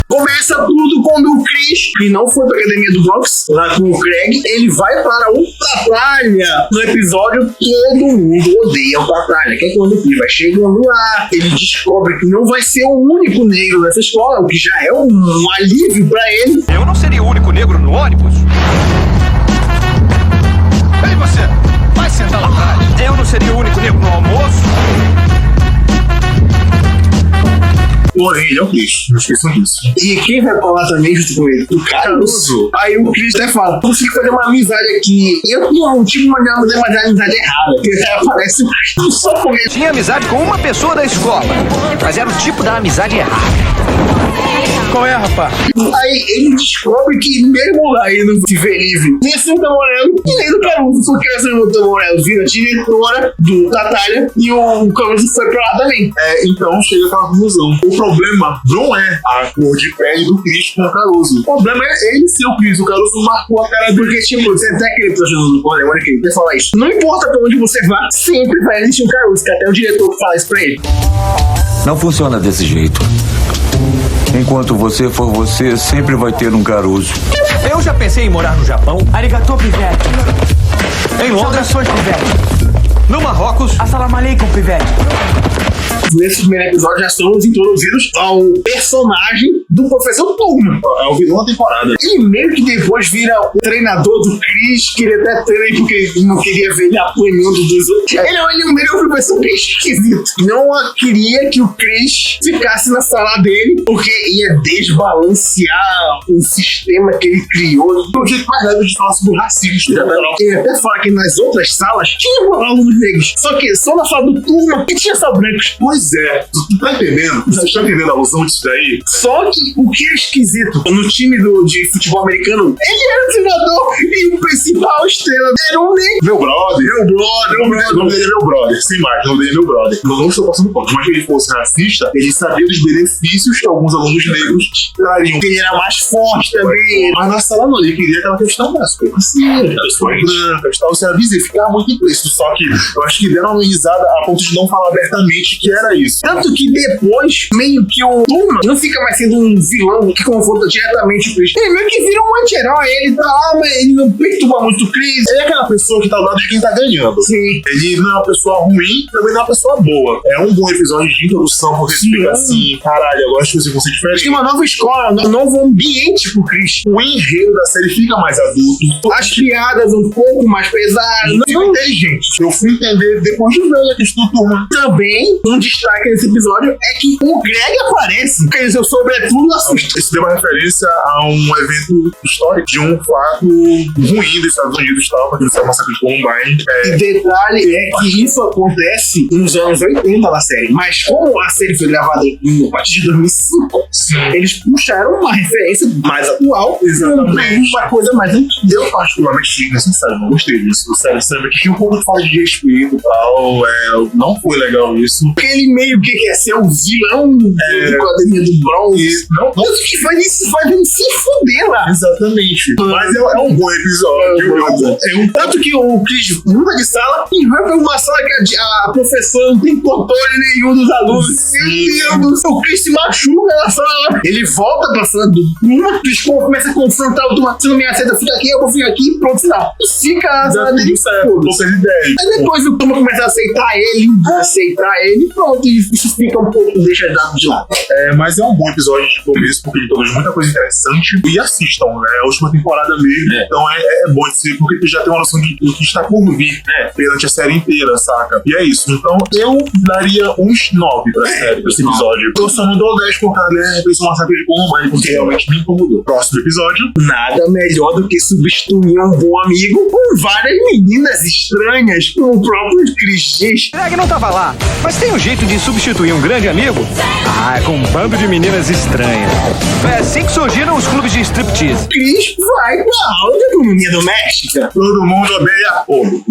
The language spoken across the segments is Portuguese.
Começa tudo quando o Chris, que não foi pra academia do Bronx, lá com o Craig, ele vai para o Batalha. No episódio, todo mundo odeia o Batalha. Quer que quando o Chris vai chegando lá, ele descobre que não vai ser o único negro nessa escola, o que já é um alívio pra ele. Eu não seria o único negro no ônibus? Ei, você! Vai sentar lá atrás. Eu não seria o único negro no almoço? Porém, ele é o Chris, não esqueçam disso. E quem vai falar também junto com ele? O Caruso. Aí o Chris até fala, consegui fazer uma amizade aqui. Eu não tive uma amizade errada, que aparece só com ele. Tinha amizade com uma pessoa da escola, mas era o tipo da amizade errada. Qual é, rapaz? Aí ele descobre que mesmo lá ele não se vê livre. Nem assim o Morello e nem do Caruso, porque essa Morello vira diretora do Batalha e o Caruso foi pra lá também. Então chega aquela conclusão. O problema não é a cor de pele do Chris com o Caruso. O problema é ele ser o Chris. O Caruso marcou a cara dele. Porque, tipo, você até aquele episódio do Morello que ele falar isso. Não importa pra onde você vá, sempre vai existir um Caruso, que até o diretor fala isso pra ele. Não funciona desse jeito. Enquanto você for você, sempre vai ter um Caruso. Eu já pensei em morar no Japão, Arigatou, pivete. em Londres, Saudações, pivete. no Marrocos. Assalamu alaikum, pivete. Nesse primeiro episódio já somos introduzidos ao personagem do Professor Turma. É o vilão da temporada. Ele meio que depois vira o treinador do Chris, que ele até treina porque ele não queria ver ele apanhando dos outros. Ele é o melhor professor bem esquisito. Não queria que o Chris ficasse na sala dele, porque ia desbalancear o sistema que ele criou. O jeito mais leve de falar sobre o racismo. Ele até fala que nas outras salas tinha alunos negros, só que só na sala do Turma que tinha só brancos. Pois é, tu tá entendendo? Você está entendendo a alusão disso daí? Só que o que é esquisito, no time de futebol americano, ele era o treinador e o principal estrela era um negro. Meu brother. O nome dele é meu brother, sem mais, o nome dele é meu brother. Eu não estou passando ponto, mas se ele fosse racista, ele sabia dos benefícios que alguns alunos negros trariam. Ele era mais forte também. Mas na sala não, ele queria aquela questão da supremacia, da questão branca e tal. Você avisa e ficava muito implícito. Só que eu acho que deram uma risada a ponto de não falar abertamente que era isso. Tanto que depois, meio que o Turma não fica mais sendo um vilão que confronta diretamente o Chris. Ele meio que vira um anti-herói. Ele tá lá, mas ele não perturba muito o Chris. Ele é aquela pessoa que tá ao lado de quem tá ganhando. Sim. Ele não é uma pessoa ruim, também não é uma pessoa boa. É um bom episódio de introdução, porque você fica assim, caralho, agora acho que você fosse diferente. Tem uma nova escola, um novo ambiente pro Chris. O enredo da série fica mais adulto. As piadas um pouco mais pesadas. Não inteligente. Eu fui entender depois de ver a questão do Turma. Também, um destaque nesse episódio é que o Greg aparece. Quer dizer, o sobretudo assusta. Isso deu uma referência a um evento histórico de um fato ruim dos Estados Unidos, tal, para que você massacre de Columbine. O detalhe é que isso acontece nos anos 80 na série. Mas como a série foi gravada a partir de 2005, eles puxaram uma referência mais atual. Exatamente. Uma coisa mais antiga. Eu particularmente fico necessário, não gostei disso. Sério, sabe que tinha um pouco de falta de respeito e tal. Não foi legal isso. Porque ele meio que quer ser o vilão do Academia do Bronx. Não. Mas que vai se fuder lá. Exatamente. Mas é um bom episódio. Tanto que o Chris muda de sala e vai pra uma sala que a professora não tem controle nenhum dos alunos. Meu Deus do céu, o Chris se machuca na sala. Ele volta pra sala do Turma, o Chris começa a confrontar o Turma. Se não me aceita, fica aqui, eu vou ficar aqui e pronto, final. Fica na sala dele. Aí depois o Turma começa a aceitar ele e pronto, e isso fica um pouco deixa dado de lado. Mas é um bom episódio de começo, porque ele trouxe muita coisa interessante. E assistam, né? É a última temporada mesmo. Então é bom de ser, porque tu já tem uma noção do que está por vir, né? Perante a série inteira, saca? E é isso. Então eu daria uns 9 pra série, pra esse episódio. Eu só não dou 10 por causa desse massacre de Columbine, porque realmente me incomodou. Próximo episódio. Nada melhor do que substituir um bom amigo com várias meninas estranhas, como o próprio Chris diz. Greg não tava lá, mas tem um jeito de substituir um grande amigo? É com um bando de meninas estranhas. É assim que surgiram os clubes de striptease. Chris vai pra aula de economia doméstica. Todo mundo odeia bolo.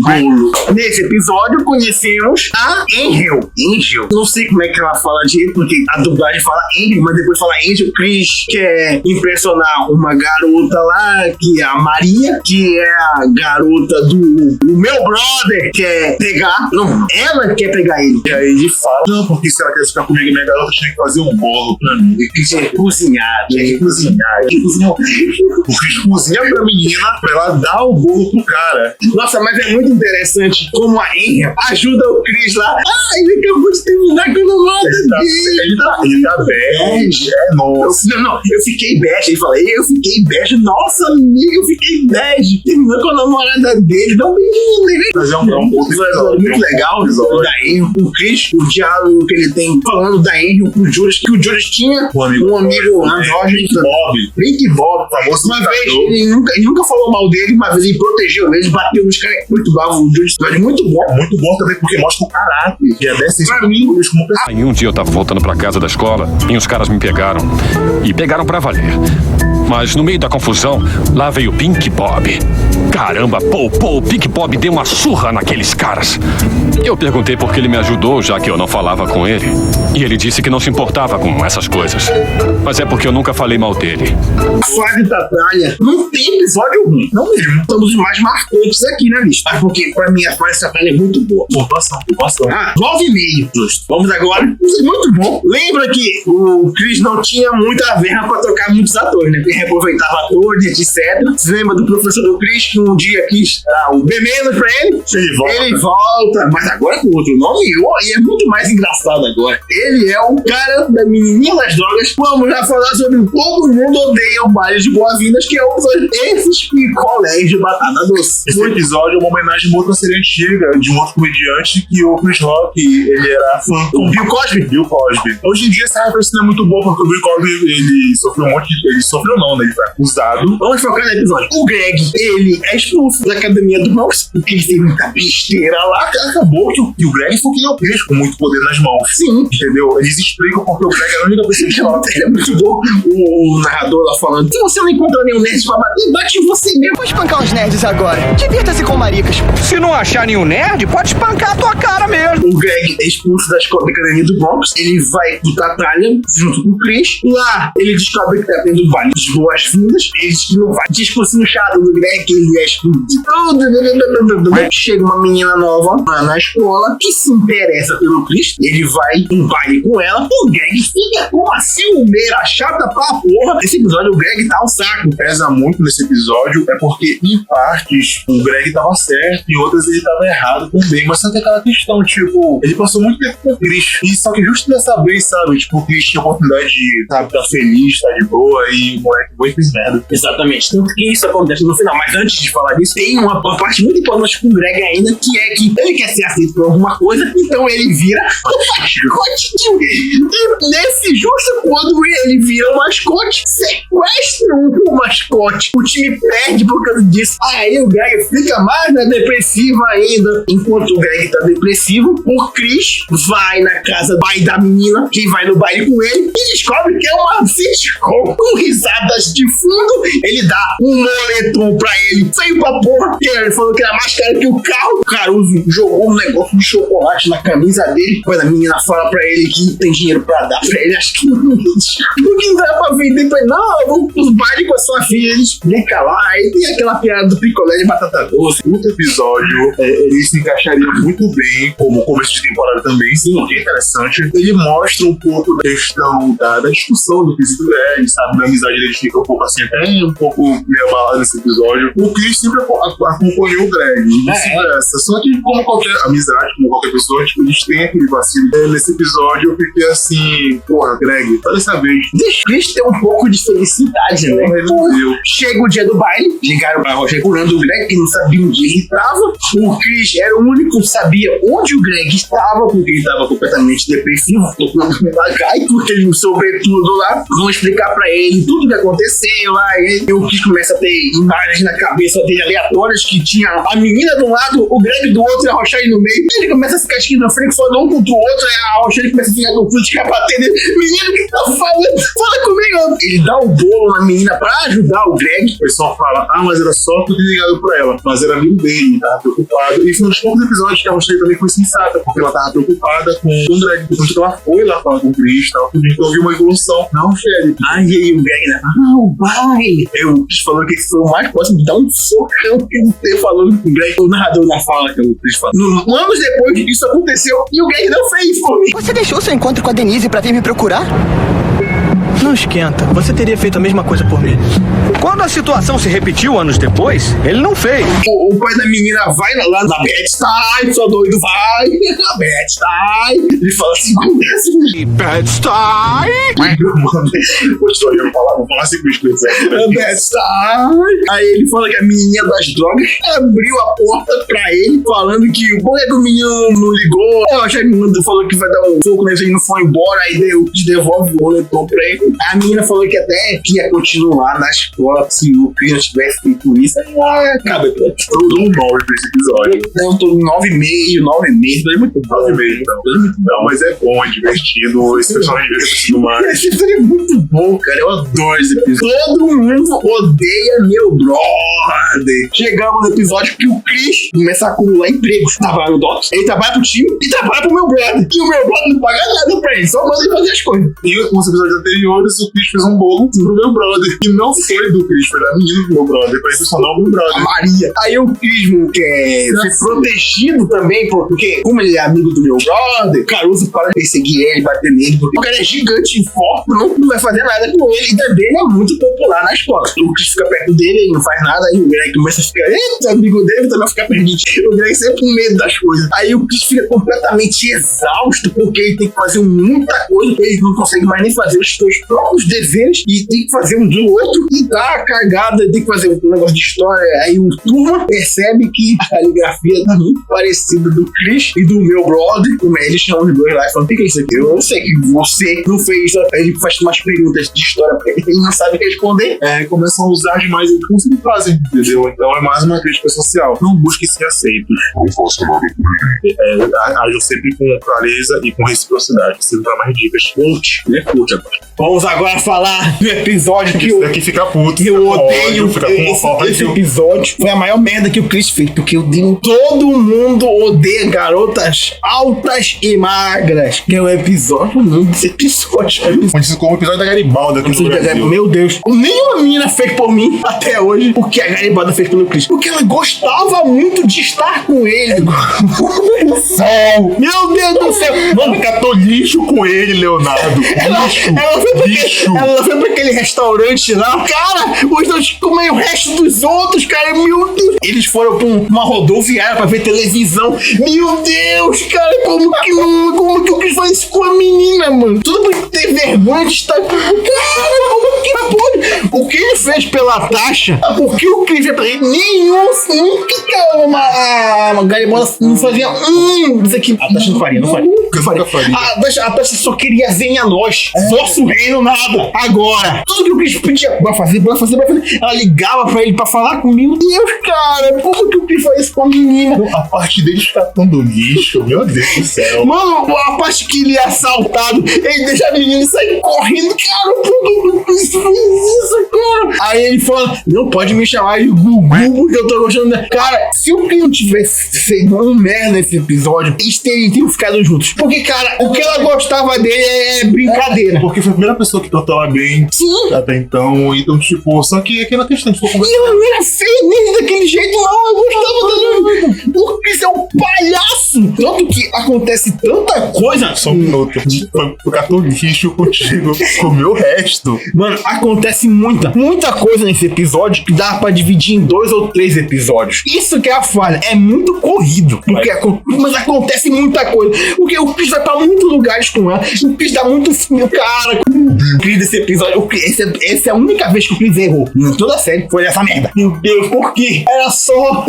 Nesse episódio conhecemos a Angel. Não sei como é que ela fala direito, porque a dublagem fala Angel mas depois fala Angel. Chris quer impressionar uma garota lá, que é a Maria, que é a garota do meu brother, quer pegar. Não, ela quer pegar ele. E aí ele fala, não, porque se ela quer ficar comigo, minha garota tinha que fazer um bolo pra mim. E Chris é cozinhar. Tinha que cozinhar. O Chris cozinha pra menina pra ela dar o bolo pro cara. Nossa, mas é muito interessante como a Enya ajuda o Chris lá. Ele acabou de terminar com a namorada dele. Ele tá bege. Nossa. Não, eu fiquei bege. Ele fala, eu fiquei bege. Nossa, amigo, eu fiquei bege. Terminou com a namorada dele. Dá um beijinho nele. Mas é um outro episódio. Muito legal da Enya. O Chris, o diálogo que ele tem falando da Enya com o Julius, que o Julius tinha um amigo andrógeno. Pink Bob, famoso. Uma vez, ele nunca falou mal dele, uma vez ele protegeu ele, bateu nos caras. Muito bom, o Julius é muito bom. Muito bom também porque mostra o caráter e a decência pra mim como pessoa. Aí um dia eu tava voltando pra casa da escola e os caras me pegaram. E pegaram pra valer. Mas no meio da confusão, lá veio o Pink Bob. Caramba, o Pink Bob deu uma surra naqueles caras. Eu perguntei por que ele me ajudou, já que eu não falava com ele. E ele disse que não se importava com essas coisas. Mas é porque eu nunca falei mal dele. A fase da Tatalha não tem episódio ruim, não mesmo. Estamos os mais marcantes aqui na lista. Mas porque pra mim a fase da Tatalha é muito boa. Pontuação. 9,5. Justo. Vamos agora. Muito bom. Lembra que o Chris não tinha muita verba pra trocar muitos atores, né? Ele reaproveitava atores, etc. Você lembra do professor do Chris que um dia quis dar o B- pra ele? Ele volta. Mas agora com outro nome e é muito mais engraçado agora. Ele é o cara da menininha das drogas. Vamos já falar sobre o Todo Mundo Odeia o Baile de Boas-Vindas, que é um desses picolés de batata doce. Esse episódio é uma homenagem a uma outra série antiga de um outro comediante que o Chris Rock, ele era fã do Bill Cosby. Hoje em dia essa referência não é muito boa porque o Bill Cosby, ele sofreu um monte de... Ele sofreu não, né? Ele foi acusado. Vamos focar no episódio. O Greg, ele é expulso da academia do Bronx porque ele tem muita besteira lá. Acabou que o Greg foi quem é o peixe com muito poder nas mãos. Sim. Entendeu? Eles explicam porque o Greg era a única pessoa que fala. É muito bom o narrador lá falando: se você não encontra nenhum nerd pra bater, bate em você mesmo. Vou espancar os nerds agora. Divirta-se com maricas. Se não achar nenhum nerd, pode espancar a tua cara mesmo. O Greg é expulso da academia do Bronx. Ele vai pro Tatalha junto com o Chris. Lá ele descobre que tá tendo um baile de boas-vindas. Ele diz que não vai. Discursinho chato do Greg, que ele é expulso de tudo. Chega uma menina nova na escola que se interessa pelo Chris. Ele vai um baile com ela. O Greg fica com uma ciumeira chata pra porra. Esse episódio o Greg tá um saco. Pesa muito nesse episódio é porque em partes o Greg tava certo, em outras ele tava errado também. Mas só que aquela questão, tipo, ele passou muito tempo com o Chris. E só que justo dessa vez, sabe, tipo, o Chris tinha a oportunidade de, sabe, tá feliz, tá de boa, e o moleque foi e fez merda. Exatamente. Tanto que isso acontece no final. Mas antes de falar disso, tem uma parte muito importante com o Greg ainda, que é que ele quer ser aceito por alguma coisa, então ele vira o mascote e nesse justo quando ele vira o mascote, sequestram o mascote. O time perde por causa disso. Aí o Greg fica mais depressivo ainda. Enquanto o Greg tá depressivo, o Chris vai na casa do pai da menina, que vai no baile com ele, e descobre que é uma sitcom com risadas de fundo. Ele dá um moletom pra ele, saiu pra porra, que ele falou que era mais caro que o carro. O Caruso jogou um negócio de chocolate na camisa dele, quando a menina fala pra ele que tem dinheiro pra dar pra ele. Acho que não dá pra vender pra ele. Não, eu vou pros bailes com a sua filha. Ele explica lá, aí tem aquela piada do picolé de batata doce. Outro episódio, ele se encaixaria muito bem como começo de temporada também, sim, que é interessante. Ele mostra um pouco da questão da discussão do Chris e do Greg, sabe? A amizade deles fica um pouco assim, até um pouco meio abalada nesse episódio. O Chris sempre acompanhou o Greg, vice-versa. Só que como qualquer amizade, como qualquer pessoa, tipo, eles têm aquele vacilo. Nesse episódio eu fiquei assim, porra, Greg, toda essa vez. Deixa o Chris ter um pouco de felicidade, né? Chega o dia do baile, ligaram pra Roger procurando o Greg, que não sabia onde ele estava. O Chris era o único que sabia onde o Greg estava, porque ele estava completamente depressivo, tocando lagai, porque ele não soube tudo lá. Vão explicar pra ele tudo que aconteceu aconteceu lá. E o Chris começa a ter imagens na cabeça dele aleatórias que tinha a menina de um lado, o Greg do outro e a Rochelle no meio. Ele começa a ficar esquizofrênico, falando um contra o outro, e a Rochelle começa a ficar confusa, ficar batendo nele. Menino, o que tá falando? Fala comigo. Ele dá um bolo na menina pra ajudar o Greg. O pessoal fala, mas era só tu ter ligado pra ela. Mas era amigo dele, tava preocupado. E foi um dos poucos episódios que a Rochelle também foi sensata, porque ela tava preocupada com o Greg. Depois que ela foi lá falar com o Chris, tava tudo. Então viu uma evolução. Não, Rochelle. E aí o Greg, né? Vai. O Chris falou que esse foi o mais próximo de dar um socão que ele falou com o Greg. O narrador na fala que o Chris falou. Anos depois disso aconteceu e o Greg não fez por mim. Você deixou seu encontro com a Denise pra vir me procurar? Não esquenta, você teria feito a mesma coisa por mim. Quando a situação se repetiu anos depois, ele não fez. O pai da menina vai lá na Bed-Stuy, só doido, vai. Na Bed-Stuy. Ele fala assim, Bed-Stuy. Vou falar assim com os Chris. Bed-Stuy. Aí ele fala que a menininha das drogas abriu a porta pra ele, falando que por que o menino não ligou? Eu achei que a menina falou que vai dar um soco nele, ele não foi embora, aí devolve o boletom pra ele. A menina falou que até que ia continuar na escola se o Chris não tivesse feito isso. Aí, acaba. Eu dou um 9 pra esse episódio. Eu tô 9,5. É muito bom. 9,5, então. Não, mas é bom, é divertido. Esse personagem devia ter sido mais. Esse episódio é muito bom, cara. Eu adoro esse episódio. Todo mundo odeia meu brother. Chegamos no episódio que o Chris começa a acumular empregos. Trabalha no Doc, ele trabalha pro time e trabalha pro meu brother. E o meu brother não paga nada pra ele, só manda ele fazer as coisas. E nos episódios anteriores, o Chris fez um bolo pro meu brother. E não foi do Chris, foi da menina do meu brother. Pra isso só não o meu brother. A Maria. Aí o Chris quer ser protegido também, porque como ele é amigo do meu brother, o Caruso para de perseguir ele, bater nele, porque o cara é gigante e forte, não vai fazer nada com ele. E também ele é muito popular na escola. O Chris fica perto dele, ele não faz nada, aí o Greg começa a ficar, eita, amigo dele também fica perdido. O Greg sempre com medo das coisas. Aí o Chris fica completamente exausto, porque ele tem que fazer muita coisa, ele não consegue mais nem fazer os seus próprios deveres, e tem que fazer um do outro, e tá cagada, tem que fazer um negócio de história. Aí o Turma percebe que a caligrafia tá muito parecida do Chris e do meu brother, como eles chamam os dois lá, e falam, o que é isso aqui? Eu não sei que você não fez isso. Aí ele faz umas perguntas de história pra ele, ele não sabe responder. Começam a usar demais o curso que fazem, entendeu? Então é mais uma crítica social. Não busquem ser aceitos. Não façam nada por ninguém. Ajam sempre com clareza e com reciprocidade. Se não dá mais dicas, curte, né? Curte agora. Vamos agora falar do episódio que Esse daqui fica puto. eu odeio. Fica com Esse episódio foi a maior merda que o Chris fez, porque eu digo, todo mundo odeia garotas altas e magras, que é o episódio, não desse episódio. Acontece como o episódio da Garibalda aqui no Brasil. Meu Deus, nenhuma menina fez por mim até hoje o que a Garibalda fez pelo Chris, porque ela gostava muito de estar com ele. Meu Deus do céu, Mano, catou lixo com ele, Leonardo. Ela foi pra aquele restaurante lá, cara, os dois comem o resto dos outros, cara, meu Deus. Eles foram pra uma rodoviária pra ver televisão. Meu Deus, cara, como que o Chris faz isso com a menina, mano? Tudo por ter vergonha de estar com... Cara, como que pode? O que ele fez pela Tasha, o que o Chris fez pra ele, nunca uma Garibalda não fazia isso aqui. A Tasha não faria. A Tasha só queria zenha nós. Nosso reino nada. Agora, tudo que o Chris pedia pra fazer, ela ligava pra ele pra falar comigo. Deus, cara, como que o Chris faz isso com a menina? A parte dele está tão lixo, meu Deus do céu. Mano, a parte que ele é assaltado, ele deixa a menina sair correndo. Cara, por que o Chris fez isso, cara? Aí ele fala, não pode me chamar de Gugu, porque eu tô gostando dela. Cara, se o Chris não tivesse feito um merda nesse episódio, eles teriam ficado juntos. Porque, cara, o que ela gostava dele é brincadeira. Porque foi a primeira pessoa que tratou ela bem. Sim. Até então, tipo, só que aquela questão de E ela não era feia nem daquele jeito, não. Eu gostava dela. O Chris é um palhaço. Tanto que acontece tanta coisa. Só um minuto. Foi catou lixo contigo, comeu o resto. Mano, acontece muita muita coisa nesse episódio que dá pra dividir em 2 ou 3 episódios. Isso que é a falha. É muito corrido. Mas acontece muita coisa. Porque o Chris vai pra muitos lugares com ela. O Chris dá muito filme. Cara, o Chris desse episódio. Essa é a única vez que o Chris errou. Em toda a série foi essa merda. Meu Deus, por quê? Era só.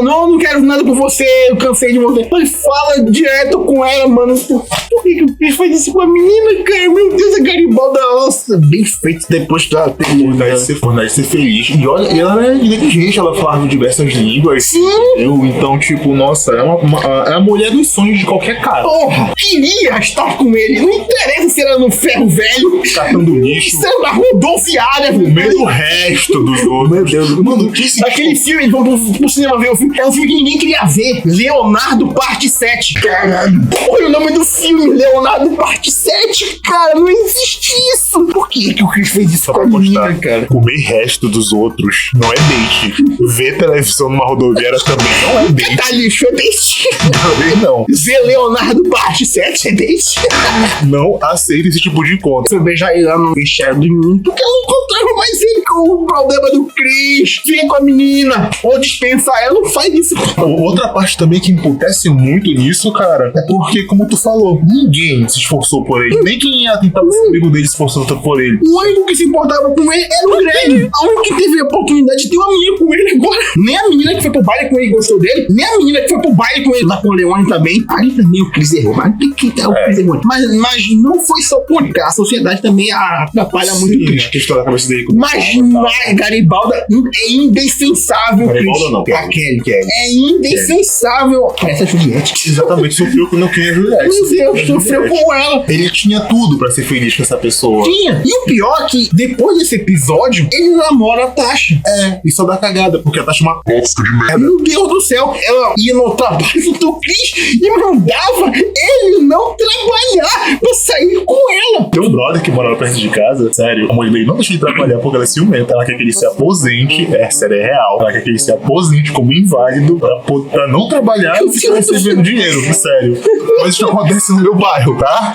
Não quero nada com você. Eu cansei de você. Mas fala direto com ela, mano. Por que o Chris faz isso com a menina, cara? Meu Deus, a Garibalda. Nossa, bem feito depois da Oportunidade de ser feliz. E olha, ela é inteligente, ela falava diversas línguas. Sim. Então, tipo, nossa, é a mulher dos sonhos de qualquer cara. Porra, queria estar com ele. Não interessa se era no ferro velho, catando lixo, se era na rodoviária, comendo o resto dos outros. Meu Deus, mano, aquele filme, eles vão pro cinema ver o filme. É um filme que ninguém queria ver. Leonardo Parte 7. Caralho. Olha o nome do filme, Leonardo Parte 7. Cara, não existe isso. Por que o Chris fez isso com a menina, cara? Comer resto dos outros não é date. Ver televisão numa rodoviária também não é date. Tá lixo, é date. Também não. Ver Leonardo Parte 7 é date. Não aceita esse tipo de encontro. Você beijar ele lá no vestiário do menino, porque ela não encontrava mais ele com o problema do Chris. Fica com a menina, ou dispensa ela, não faz isso. Outra parte também que emputece muito nisso, cara, é porque, como tu falou, ninguém se esforçou por ele. Nem quem ia tentar ser amigo dele se esforçou por ele. O único que se importava com ele era o Greg. A única que teve a oportunidade de ter uma menina com ele agora. Nem a menina que foi pro baile com ele gostou dele, nem a menina que foi pro baile com ele lá com o Leone também. Aí também o Chris errou. Mas o que é o Chris errou? Mas não foi só por cá. A sociedade também atrapalha muito o Chris. Que história da cabeça dele. Mas Garibalda é indefensável, Garibalda não. A Kelly. É indefensável. Essa Juliette. Exatamente, sofreu quando eu queria a Juliette. Meu Deus, sofreu com ela. Ele tinha tudo pra ser feliz com essa pessoa. Tinha. E o pior é que depois desse episódio, ele namora a Tasha. E só dá cagada, porque a Tasha é uma bosta de merda. Meu Deus do céu, ela ia no trabalho do Chris e mandava ele não trabalhar pra sair com ela. Tem um brother que morava perto de casa, sério, a mãe dele não deixa de trabalhar porque ela é ciumenta. Ela quer que ele se aposente, sério, é real. Ela quer que ele se aposente como inválido pra não trabalhar e ficar recebendo dinheiro, sério. Mas isso acontece no meu bairro, tá?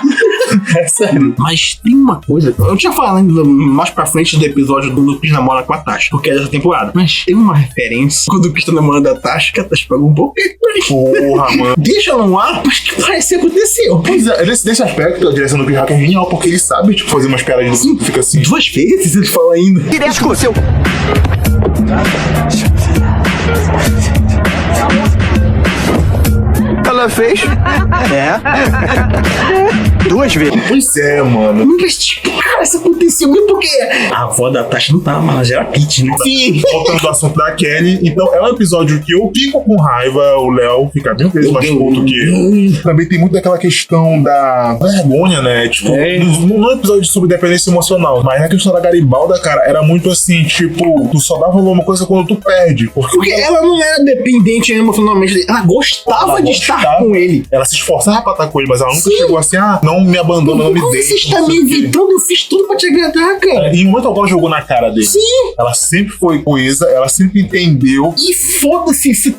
É sério. Mas tem uma coisa, eu tinha falado mais pra frente do episódio do Chris namora com a Tasha, porque é dessa temporada. Mas tem uma referência quando o Chris tá namorando a Tasha, que a Tasha pegou um pouco. Porra, mano. Deixa no ar, mas que parece que aconteceu. Pois é, desse aspecto, a direção do Chris Rock é genial, porque ele sabe, tipo, fazer umas piadas que fica assim. 2 vezes ele fala ainda. Direto com o seu... Ela fez? 2 vezes. Pois é, mano. Mas tipo, cara, isso aconteceu mesmo porque a avó da Tasha não tava, mas era Pete, né? Sim. Voltando ao assunto da Kelly, então é um episódio que eu fico com raiva, o Léo fica mil vezes mais puto que eu. Também tem muito daquela questão da vergonha, né? Tipo, não é um episódio sobre dependência emocional, mas na questão da Garibalda, cara, era muito assim, tipo, tu só dá valor a uma coisa quando tu perde. Porque ela não era dependente emocionalmente dele, ela gostava de estar com ele. Ela se esforçava pra estar com ele, mas ela nunca chegou assim, não me abandona, não me deixa. Você está me evitando, eu fiz tudo pra te agradar, cara. Em um momento algum ela jogou na cara dele. Sim. Ela sempre foi coesa, ela sempre entendeu. E foda-se, se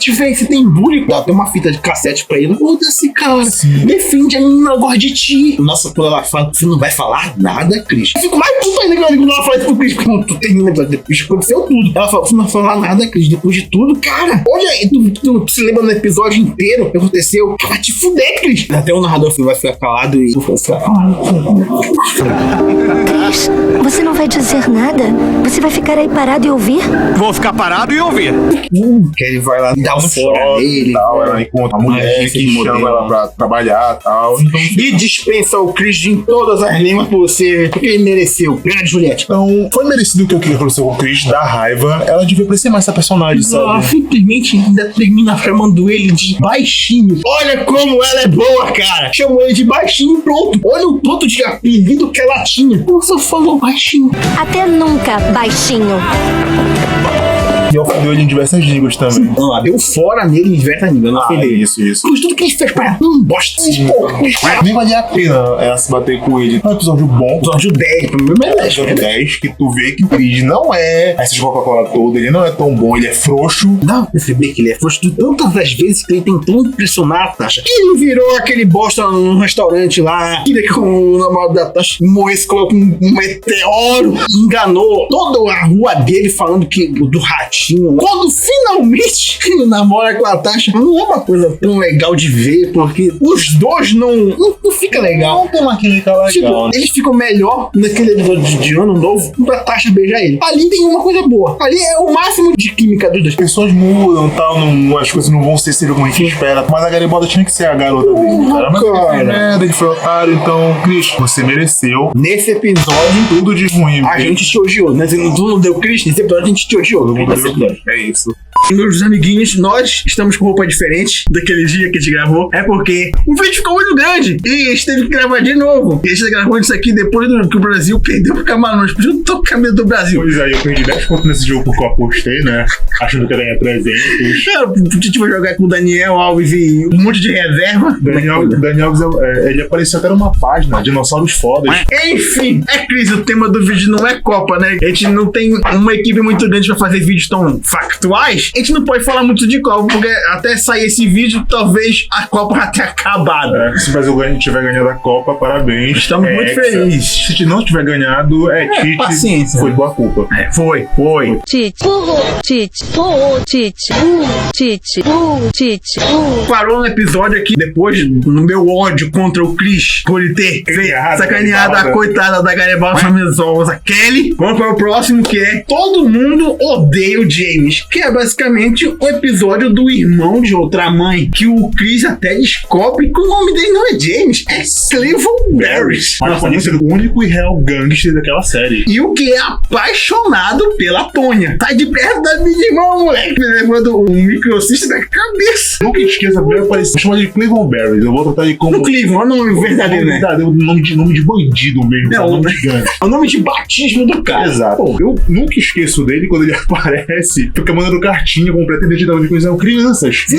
tem bullying, tem uma fita de cassete pra ele. Foda-se, cara. Sim. Defende a menina, gosta de ti. Nossa, quando ela fala, você não vai falar nada, Cris. Eu fico mais puto ainda quando ela fala isso pro Cris. Quando tu termina, depois aconteceu tudo. Ela fala, você não vai falar nada, Cris. Depois de tudo, cara. Olha aí, tu se lembra no episódio inteiro o que aconteceu? Vai te fuder, Cris. Até o narrador vai ficar calado e eu vou ficar calado. Cris, você não vai dizer nada? Você vai ficar aí parado e ouvir? Vou ficar parado e ouvir. Que ele vai lá dar um fora nele. Tal, ela encontra a mulher que chama ela pra trabalhar e tal. Então, e dispensa o Chris em todas as línguas por você, porque ele mereceu. Grande Juliette. Então, foi merecido o que eu queria acontecer com o Chris, da raiva. Ela devia parecer mais essa personagem, sabe? Ela simplesmente ainda termina chamando ele de baixinho. Olha como ela é boa, cara. Chamou ele de baixinho e pronto. Olha o tanto de apelido que ela tinha. Ela só falou baixinho. Até nunca, baixinho. E ofendeu ele em diversas línguas também. Deu fora nele em diversas línguas, não ofendeu ele. Isso. Mas tudo que ele fez pra bosta. Nem valia a pena se bater com ele. É um episódio bom. Episódio 10, pro meu é 10. Episódio 10, que tu vê que o Chris não é essas Coca-Cola toda, ele não é tão bom, ele é frouxo. Não, perceber que ele é frouxo tantas das vezes que ele tentou impressionar a Tasha. Que ele virou aquele bosta num restaurante lá, queria que o namorado da Tasha morresse com um meteoro, enganou toda a rua dele falando que do ratinho. Quando finalmente ele namora com a Tasha, não é uma coisa tão legal de ver, porque os dois não fica legal. Não tem uma química legal. Tipo, eles ficam melhor naquele episódio de Ano Novo pra Tasha beijar ele. Ali tem uma coisa boa. Ali é o máximo de química dos dois. As pessoas mudam e tal, as coisas não vão ser como a gente espera. Mas a Garibalda tinha que ser a garota dele, cara. Mas ele fez merda, ele foi otário, então, Chris, você mereceu. Nesse episódio, Tudo de ruim. a gente te odiou, né? Tu não deu Chris, nesse episódio a gente te odiou. É isso. Meus amiguinhos, nós estamos com roupa diferente daquele dia que a gente gravou. É porque o vídeo ficou muito grande e a gente teve que gravar de novo. E a gente gravou isso aqui depois que o Brasil perdeu pro Camarões. Podia não tocar medo do Brasil. Pois aí, eu perdi 10 pontos nesse jogo porque eu apostei, né? Achando que ia ganhar 300. A gente vai jogar com o Daniel Alves e um monte de reserva. Daniel Alves, ele apareceu até numa página, Dinossauros Fodas. Enfim, Cris, o tema do vídeo não é Copa, né? A gente não tem uma equipe muito grande pra fazer vídeos tão factuais. A gente não pode falar muito de Copa, porque até sair esse vídeo, talvez a Copa já tenha acabado. Se o Brasil tiver ganhado a Copa, parabéns. Estamos muito felizes. Se não tiver ganhado, Tite. Paciência. Foi boa culpa. Foi. Tite, Tite. Parou no episódio aqui, depois no meu ódio contra o Chris, por ele ter sacaneado a coitada da Garibalda famosa Kelly. Vamos para o próximo, que é Todo Mundo Odeia o James, que é basicamente o episódio do irmão de outra mãe, que o Chris até descobre que o nome dele não é James, é Cleveland Barris. Mas pode ser o único e real gangster daquela série. E o que é apaixonado pela Tônia. Tá de perto da minha irmã, moleque. Me levando um microcista da cabeça. Nunca esqueça, a primeira apareceu. Chama de Cleveland Barris. Eu vou tratar ele como. O Cleveland é o nome verdadeiro, né? Nome de bandido mesmo. Não, nome de gangue. É o nome de batismo do cara. Exato. Pô, eu nunca esqueço dele quando ele aparece. Fica mandando cartinha com pretendente de coisa. Crianças. Sim.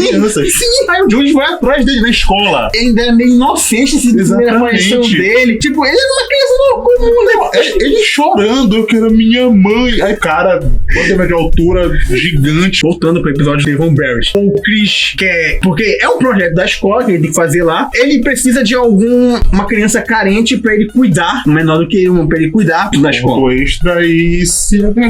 Aí o Jules vai atrás dele na escola. Ele ainda é meio inocente esse primeira aparição dele. Tipo, ele era uma criança não comum, né? Ele chorando, eu quero minha mãe. Aí, cara, quanto de altura gigante. Voltando pro episódio de Cleveland Barris. O Chris quer... Porque é um projeto da escola que ele tem que fazer lá. Ele precisa de uma criança carente pra ele cuidar. Menor do que ele, pra ele cuidar da escola. Extra e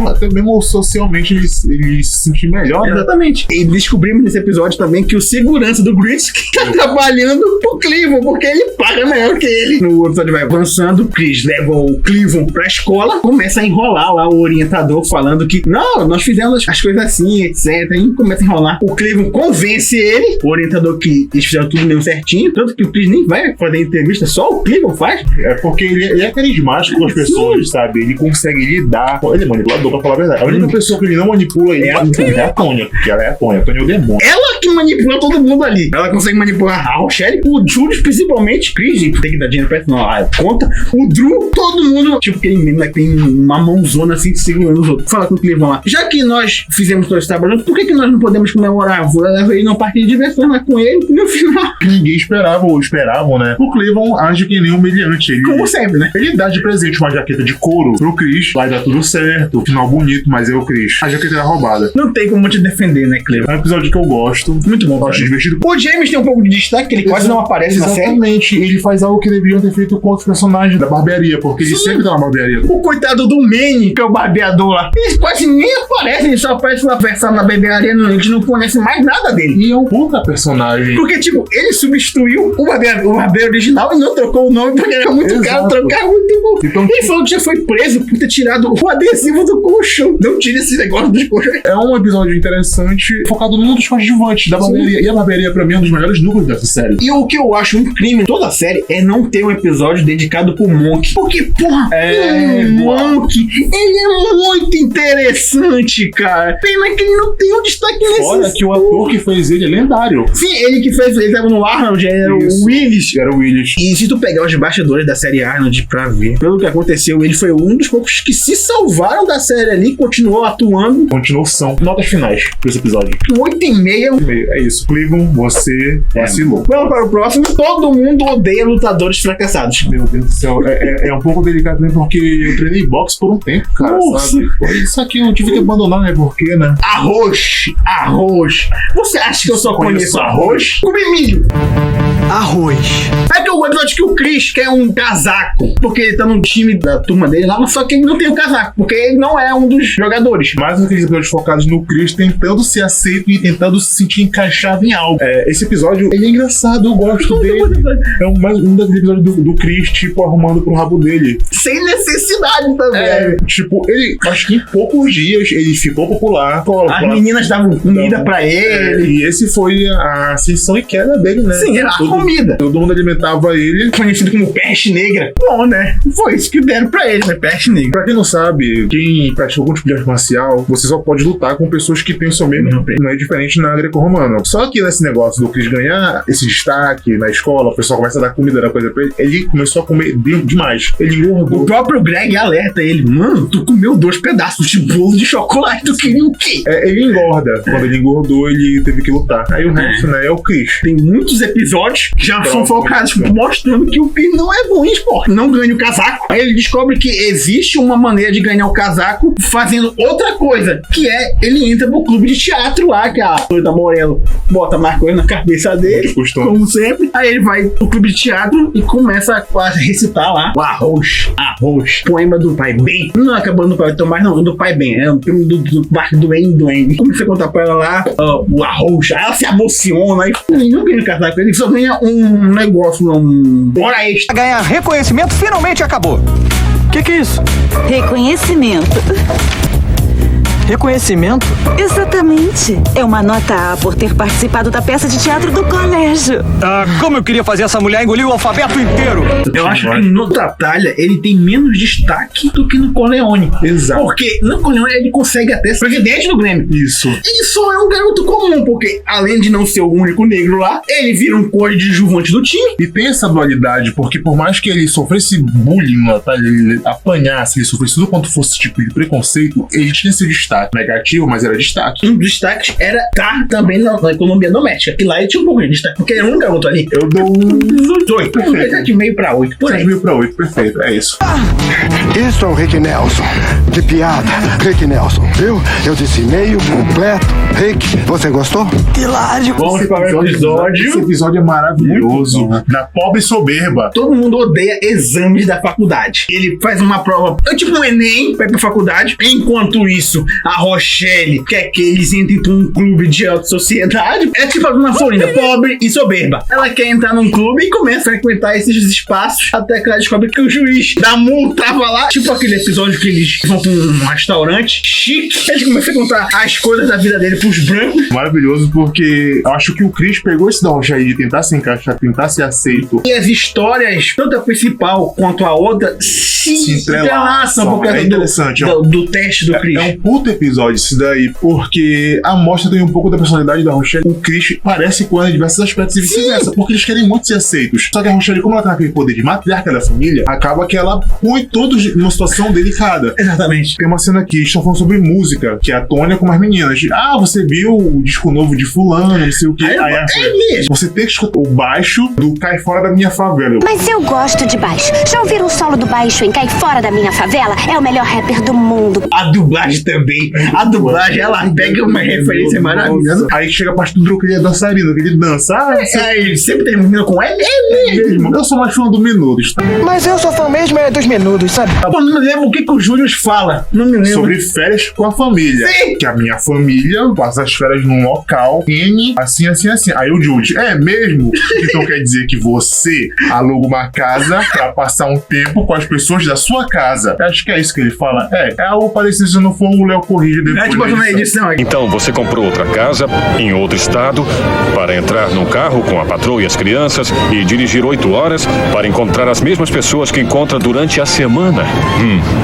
até mesmo socialmente ele se sentir melhor, né? Exatamente. E descobrimos nesse episódio também que o segurança do Grits tá trabalhando pro Cleveland, porque ele paga melhor que ele. No episódio vai avançando, o Chris leva o Cleveland pra escola, começa a enrolar lá o orientador falando que não, nós fizemos as coisas assim, etc. E começa a enrolar. O Cleveland convence ele, o orientador, que eles fizeram tudo meio certinho, tanto que o Chris nem vai fazer entrevista, só o Cleveland faz. É porque ele é carismático com as pessoas, sabe? Ele consegue lidar. Ele é manipulador, pra falar a verdade. A única pessoa que ele não manipula é a Tônia, porque ela é a Tônia. A Tônia é o demônio. Ela que manipula todo mundo ali. Ela consegue manipular a Rochelle, o Julius principalmente, Chris, tem que dar dinheiro pra ela, não, conta. O Drew, todo mundo, tipo, aquele menino lá que tem uma mãozona assim segurando os outros. Fala com o Cleveland lá. Já que nós fizemos todo esse trabalho, por que nós não podemos comemorar? Vou levar ele numa parque de diversões lá com ele e no final. Ninguém esperava, ou esperavam, né? O Cleveland age que nem um humilhante. Como sempre, né? Ele dá de presente uma jaqueta de couro pro Chris, vai dar tudo certo, final bonito, mas é o Chris. A jaqueta era roubada. Não tem como te defender, né, Cleveland? É um episódio que eu gosto. Muito bom. Eu acho divertido. O James tem um pouco de destaque, que ele quase não aparece na série. Exatamente. Ele faz algo que deveriam ter feito com outros personagens da barbearia, porque ele sempre tá na barbearia. O coitado do Manny, que é o barbeador lá, ele quase nem aparece, ele só aparece lá versão na barbearia, a gente não conhece mais nada dele. E é um puta personagem. Porque, tipo, ele substituiu o barbeiro original e não trocou o nome, porque era muito caro trocar, muito bom. Então, ele falou que já foi preso por ter tirado o adesivo do colchão. Não tira esse negócio dos colchões. É um episódio interessante, focado num dos coadjuvantes da barbearia. E a barbearia, pra mim, é um dos melhores núcleos dessa série. E o que eu acho incrível em toda a série é não ter um episódio dedicado pro Monk. Porque, porra, o Monk, ele é muito interessante, cara. Pena que ele não tem um destaque nesse. Fora que o ator que fez ele é lendário. Sim, ele que fez, ele tava no Arnold, era o Willis. Era o Willis. E se tu pegar os bastidores da série Arnold pra ver, pelo que aconteceu, ele foi um dos poucos que se salvaram da série ali, continuou atuando. Continuou são. Notas finais pra esse episódio. 8,5. É isso. Cleveland, você vacilou. Vamos para o próximo. Todo mundo odeia lutadores fracassados. Meu Deus do céu. É um pouco delicado também porque eu treinei boxe por um tempo, cara. Nossa. Sabe? Isso aqui eu tive que abandonar, né? Porque, né? Arroz. Você acha que eu só conheço arroz? Comi milho. Arroz. É que o episódio que o Chris quer um casaco, porque ele tá no time da turma dele lá, só que ele não tem o casaco, porque ele não é um dos jogadores. Mais aqueles episódios focados no Chris tentando ser aceito e tentando se sentir encaixado em algo. Esse episódio, ele é engraçado, eu gosto dele. É mais um daqueles episódios do Chris, tipo, arrumando pro rabo dele. Sem necessidade também. Tipo, ele, acho que em poucos dias, ele ficou popular. As meninas davam comida pra ele. E esse foi a ascensão e queda dele, né? Sim, era a comida. Todo mundo alimentava ele. Conhecido como peste negra. Bom, né? Foi isso que deram pra ele, né? Peste negra. Pra quem não sabe, quem pratica algum tipo de arte marcial, você só pode lutar com pessoas que têm o seu mesmo peso. Não é diferente na greco-romana. Só que nesse negócio do Chris ganhar esse destaque na escola, o pessoal começa a dar comida, dar coisa pra ele, ele começou a comer demais. Ele engordou. O próprio Greg alerta ele: mano, tu comeu 2 pedaços de bolo de chocolate, tu queria o quê? Ele engorda. Quando ele engordou, ele teve que lutar. Aí o resto, né, é o Chris. Tem muitos episódios que já são focados mostrando que o Chris não é bom em esporte. Não ganha o casaco. Aí ele descobre que existe uma maneira de ganhar o casaco fazendo outra coisa, que é ele entra pro clube de teatro lá, que a Loida Morello bota mais coisa na cabeça dele, como sempre. Aí ele vai pro clube de teatro e começa a recitar lá o arroz. Poema do Pai Ben. Não é acabando do Pai Tomás, não, do Pai Ben. É um filme do Barco do Duane. Comecei a contar pra ela lá o arroz. Aí ela se emociona. Aí ele não ganha o casaco, ele só ganha um negócio, hora extra. Ganhar reconhecimento finalmente acabou. Que é isso? Reconhecimento. Reconhecimento? Exatamente. É uma nota A por ter participado da peça de teatro do colégio. Como eu queria fazer essa mulher engolir o alfabeto inteiro. Eu acho que no Tatalha ele tem menos destaque do que no Corleone. Exato. Porque no Corleone ele consegue até ser presidente do Grêmio. Isso. Ele só é um garoto comum, porque além de não ser o único negro lá, ele vira um coadjuvante do time. E tem essa dualidade, porque por mais que ele sofresse bullying no Natal, ele apanhasse, ele sofresse tudo quanto fosse tipo de preconceito, ele tinha esse destaque negativo, mas era destaque. Um dos destaques era estar também na economia doméstica, que lá ele tinha um pouco de destaque, porque era um garoto ali. Eu dou 8. 7,5 pra 8. Por aí. 7,5 pra 8, perfeito, é isso. Isso é o Rick Nelson. Que piada, Rick Nelson. Viu? Eu disse meio completo. Rick, você gostou? Hilário. Vamos para o episódio. Esse episódio é maravilhoso. Da pobre soberba. Todo mundo odeia exames da faculdade. Ele faz uma prova, tipo um Enem, pra ir pra faculdade. Enquanto isso, a Rochelle quer que eles entrem em um clube de alta sociedade. É tipo a Dona Florinda, pobre e soberba. Ela quer entrar num clube e começa a frequentar esses espaços até que ela descobre que o juiz da multa tava lá. Tipo aquele episódio que eles vão pra um restaurante chique. Eles começam a contar as coisas da vida dele pros brancos. Maravilhoso, porque eu acho que o Chris pegou esse da Rochelle de tentar se encaixar, tentar ser aceito. E as histórias, tanto a principal quanto a outra, se entrelaçam por causa interessante, do teste do Chris. É um puto episódio isso daí, porque a mostra tem um pouco da personalidade da Rochelle. O Chris parece com ela em diversos aspectos e vice-versa, porque eles querem muito ser aceitos. Só que a Rochelle, como ela tem aquele poder de matriarca da família, acaba que ela põe todos numa situação delicada. Exatamente. Tem uma cena aqui, eles estão falando sobre música, que é a Tônia com as meninas. Você viu o disco novo de fulano, não sei o que. Mesmo. Você tem que escutar o baixo do Cai Fora da Minha Favela. Mas eu gosto de baixo. Já ouviram o solo do baixo em Cai Fora da Minha Favela? É o melhor rapper do mundo. A dublagem também. A dublagem, ela pega uma referência maravilhosa. Aí chega a parte do Drew, que ele é dançarino, que ele dança. Ele sempre termina com ele mesmo. Eu sou mais fã do Menudos. Mas eu sou fã mesmo dos menudos, sabe? Pô, não me lembro o que o Júlio fala. Não me lembro. Sobre férias com a família. Sim. Que a minha família passa as férias num local N, assim. Aí o Júlio, é mesmo? Então quer dizer que você aluga uma casa pra passar um tempo com as pessoas da sua casa. Acho que é isso que ele fala. É algo parecido se não for o Léo corrige depois. A gente bota na edição aqui. Então você comprou outra casa, em outro estado, para entrar num carro com a patroa e as crianças e dirigir 8 horas para encontrar as mesmas pessoas que encontra durante a semana.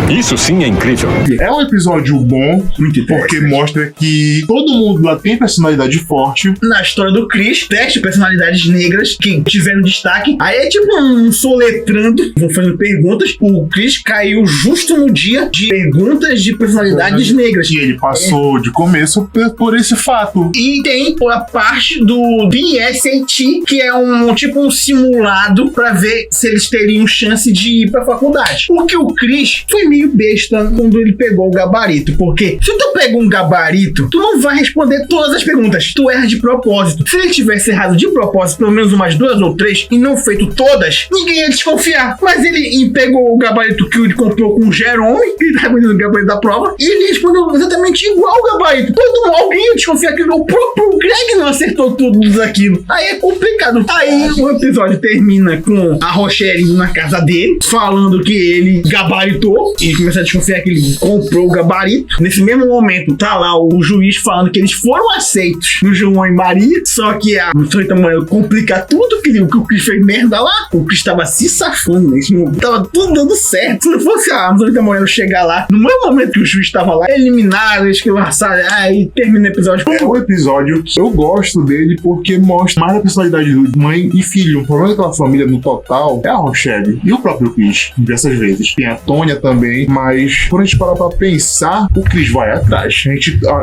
Isso sim é incrível. É um episódio bom, porque mostra que todo mundo lá tem personalidade forte. Na história do Chris, teste personalidades negras que tiveram destaque. Aí é tipo um soletrando, vão fazendo perguntas. O Chris caiu justo no dia de perguntas de personalidades negras. E ele passou de começo por esse fato. E tem a parte do BSAT, que é um simulado pra ver se eles teriam chance de ir pra faculdade. Porque o Chris foi meio besta quando ele pegou o gabarito. Porque se tu pega um gabarito, tu não vai responder todas as perguntas. Tu erra de propósito. Se ele tivesse errado de propósito, pelo menos umas 2 ou 3, e não feito todas, ninguém ia desconfiar. Mas ele pegou o gabarito que ele comprou com o Jerome, que ele tava vendendo o gabarito da prova, e ele respondeu exatamente igual ao gabarito. Alguém ia desconfiar que o próprio Greg não acertou tudo daquilo. Aí é complicado. Aí o episódio termina com a Rochelle indo na casa dele, falando que ele gabaritou, e começa a desconfiar que ele comprou o gabarito. Nesse mesmo momento, tá lá o juiz falando que eles foram aceitos no João e Maria, só que a Santa Manuel complica tudo, que o Chris fez merda lá. O Chris tava se safando nesse momento. Tava tudo dando certo. Se não fosse a Santa Manuel chegar lá, no mesmo momento que o juiz tava lá, eliminaram, esquilaçaram, aí termina o episódio. É um episódio que eu gosto dele porque mostra mais a personalidade de mãe e filho. O problema daquela família no total é a Rochelle e o próprio Chris, diversas vezes. Tem a Tônia também, mas quando a gente parar pra pensar, o Chris vai atrás.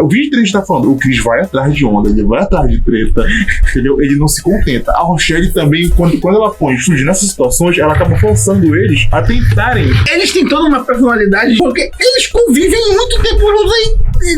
O vídeo que a gente tá falando, o Chris vai atrás de onda, ele vai atrás de treta, entendeu? Ele não se contenta. A Rochelle também, quando ela põe surgir nessas situações, ela acaba forçando eles a tentarem. Eles têm toda uma personalidade porque eles convivem muito tempo juntos aí.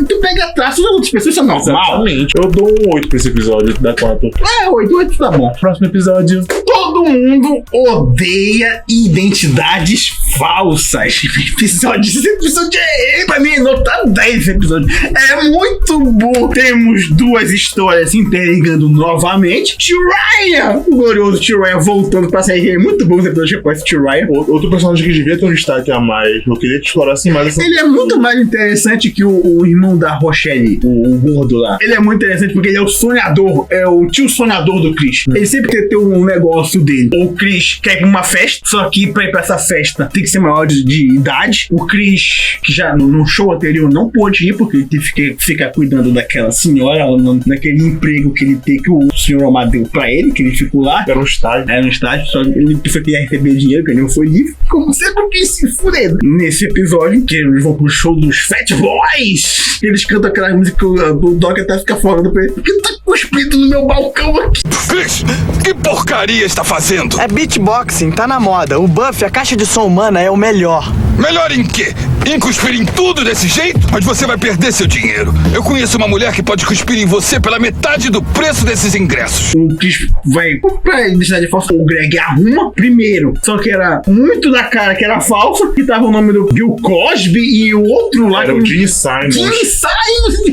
Tu pega traços das outras pessoas, isso é normal. Exatamente. Eu dou um 8 pra esse episódio, dá 4. 8 tá bom. Próximo episódio. Todo mundo odeia identidades falsas. Esse episódio pra mim, nota 10 esse episódio. É muito bom. Temos 2 histórias se interligando novamente. Tio Ryan, o glorioso Tio Ryan voltando pra série. É muito bom esse episódio com esse Tio Ryan. Outro personagem que devia ter um destaque a mais. Eu queria que explorasse mais essa. Ele é muito mais interessante que o irmão da Rochelle, o gordo lá. Ele é muito interessante porque ele é o sonhador, é o tio sonhador do Chris. Ele sempre quer ter um negócio dele. O Chris quer ir pra uma festa, só que pra ir pra essa festa tem que ser maior de idade. O Chris, que já no show anterior não pôde ir porque ele teve que ficar cuidando daquela senhora, naquele emprego que ele tem, que o senhor Omar deu pra ele, que ele ficou lá. Era um estágio, só que ele ia receber dinheiro, que ele não foi livre, como sempre quis se fuder. Nesse episódio, que eles vão pro show dos Fat Boys, eles cantam aquela música que o Doc até fica falando pra ele, porque tá cuspindo no meu balcão aqui. Chris, que porcaria está fazendo? É beatboxing, tá na moda. O Buff, a caixa de som humana, é o melhor. Melhor em quê? Em cuspir em tudo desse jeito? Mas você vai perder seu dinheiro. Eu conheço uma mulher que pode cuspir em você pela metade do preço desses ingressos. O Chris vai pra identidade falsa. O Greg arruma primeiro. Só que era muito da cara que era falsa. Que tava o nome do Bill Cosby e o outro lá. Era o Gene Simons.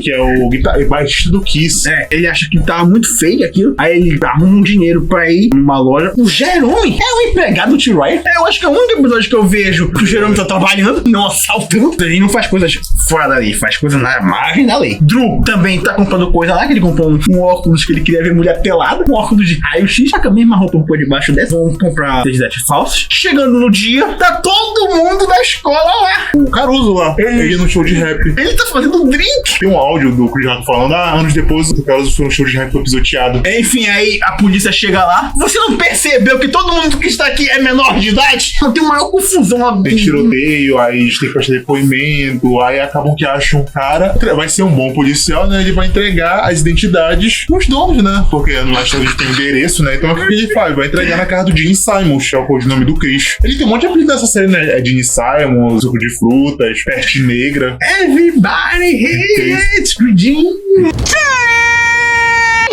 Que é o baixista do Kiss. Ele acha que tava muito feio aquilo. Aí ele arruma um dinheiro pra ir numa loja. O Jerome é o empregado do Tio Ryan. Eu acho que é o único episódio que eu vejo que o Jerome tá trabalhando, não assaltando. Ele não faz coisas fora da lei, faz coisas na margem da lei. Drew também tá comprando coisa lá, que ele comprou um óculos que ele queria ver mulher pelada, um óculos de raio-x, só que a mesma roupa por debaixo dessa. Vão comprar identidades falsas. Chegando no dia, tá todo mundo da escola lá. O Caruso lá, ele no show de rap. Ele tá fazendo um drink. Tem um áudio do Chris Rock falando, anos depois o Caruso foi no show de rap, foi pisoteado. Enfim, aí a polícia chega lá. Você não percebeu que todo mundo que está aqui é menor de idade? Não tem uma maior confusão lá. Tem tiroteio, aí eles têm que prestar depoimento, aí acabam que acham um cara, vai ser um bom policial, né? Ele vai entregar as identidades nos donos, né? Porque no Last of Us tem endereço, né? Então o que ele faz? Vai entregar na casa do Gene Simons, que é o codinome do Chris. Ele tem um monte de apelido nessa série, né? É Gene Simons, Suco de Frutas, Peste Negra. Everybody hates Gene.